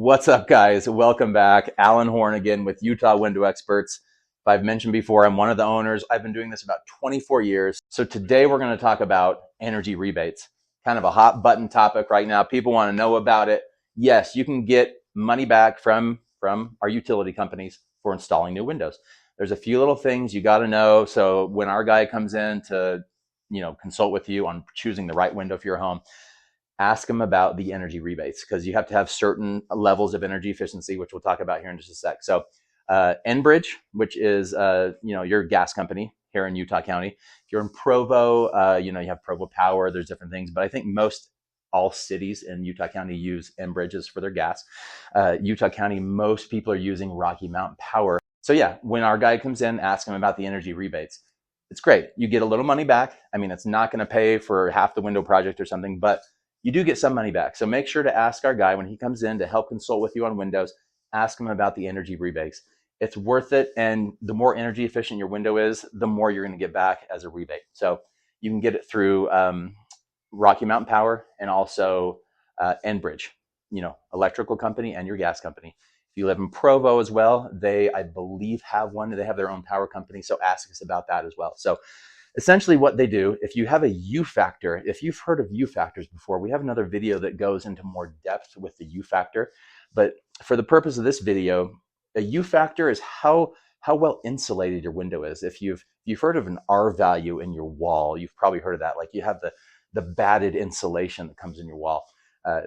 What's up, guys? Welcome back. Alan Horn again with Utah Window Experts. If I've mentioned before, I'm one of the owners. I've been doing this about 24 years. So today we're going to talk about energy rebates. Kind of a hot button topic right now. People want to know about it. Yes, you can get money back from our utility companies for installing new windows. There's a few little things you got to know. So when our guy comes in to, consult with you on choosing the right window for your home, ask them about the energy rebates because you have to have certain levels of energy efficiency, which we'll talk about here in just a sec. So Enbridge, which is your gas company here in Utah County. If you're in Provo, you have Provo Power. There's different things, but I think all cities in Utah County use Enbridges for their gas. Utah County, most people are using Rocky Mountain Power. So yeah, when our guy comes in, ask him about the energy rebates. It's great. You get a little money back. I mean, it's not going to pay for half the window project or something, but you do get some money back. So make sure to ask our guy when he comes in to help consult with you on windows, ask him about the energy rebates. It's worth it. And the more energy efficient your window is, the more you're going to get back as a rebate. So you can get it through Rocky Mountain Power and also Enbridge, electrical company and your gas company. If you live in Provo as well, they, I believe, have one. They have their own power company. So ask us about that as well. So essentially what they do, if you have a U factor, if you've heard of U factors before, we have another video that goes into more depth with the U factor. But for the purpose of this video, a U factor is how well insulated your window is. If you've heard of an R value in your wall, you've probably heard of that. Like you have the batted insulation that comes in your wall.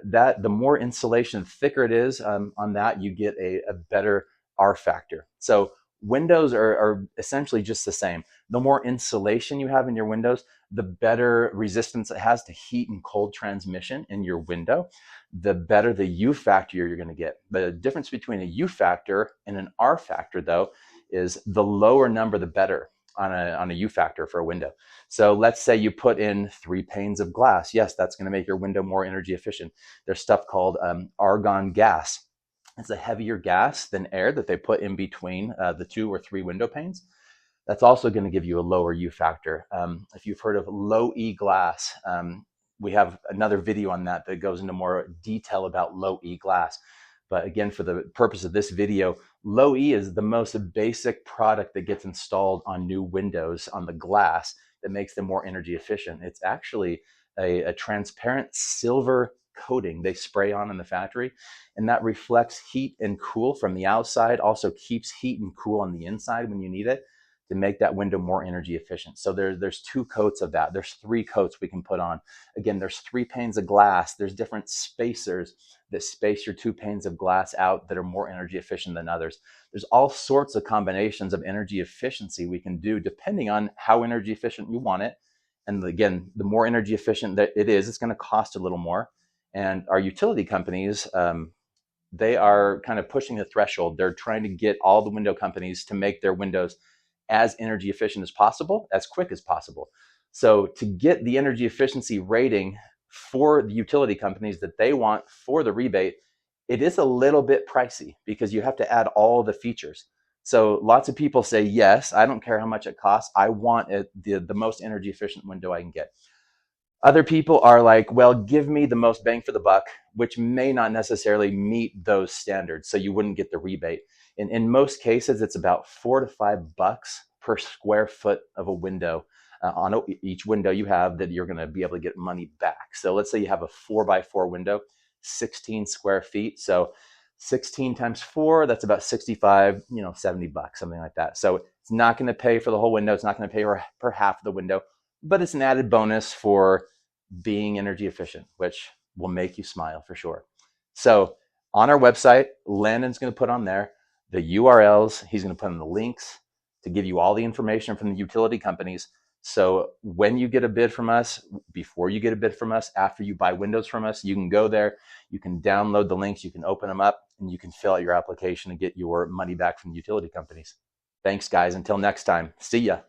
That the more insulation, thicker it is on that, you get a better R factor. So windows are essentially just the same. The more insulation you have in your windows, the better resistance it has to heat and cold transmission in your window, the better the U factor you're going to get. The difference between a U factor and an R factor, though, is the lower number, the better on a U factor for a window. So let's say you put in 3 panes of glass. Yes, that's going to make your window more energy efficient. There's stuff called argon gas. It's a heavier gas than air that they put in between the 2 or 3 window panes. That's also going to give you a lower U factor. If you've heard of low E glass, we have another video on that goes into more detail about low E glass. But again, for the purpose of this video, low E is the most basic product that gets installed on new windows on the glass that makes them more energy efficient. It's actually a transparent silver coating they spray on in the factory, and that reflects heat and cool from the outside, also keeps heat and cool on the inside when you need it to make that window more energy efficient. So there's 2 coats of that. There's 3 coats we can put on. Again, there's 3 panes of glass. There's different spacers that space your 2 panes of glass out that are more energy efficient than others. There's all sorts of combinations of energy efficiency we can do depending on how energy efficient you want it. And again, the more energy efficient that it is, it's going to cost a little more. And our utility companies, they are kind of pushing the threshold. They're trying to get all the window companies to make their windows as energy efficient as possible, as quick as possible. So to get the energy efficiency rating for the utility companies that they want for the rebate, it is a little bit pricey because you have to add all the features. So lots of people say, yes, I don't care how much it costs. I want the most energy efficient window I can get. Other people are like, well, give me the most bang for the buck, which may not necessarily meet those standards. So you wouldn't get the rebate. In most cases, it's about $4 to $5 per square foot of a window on each window you have that you're going to be able to get money back. So let's say you have a 4x4 window, 16 square feet. So 16 times 4, that's about 65, $70, something like that. So it's not going to pay for the whole window. It's not going to pay for half of the window, but it's an added bonus for being energy efficient, which will make you smile for sure. So on our website, Landon's going to put on there the URLs. He's going to put in the links to give you all the information from the utility companies. So when you get a bid from us, before you get a bid from us, after you buy windows from us, you can go there, you can download the links, you can open them up, and you can fill out your application and get your money back from the utility companies. Thanks, guys. Until next time. See ya.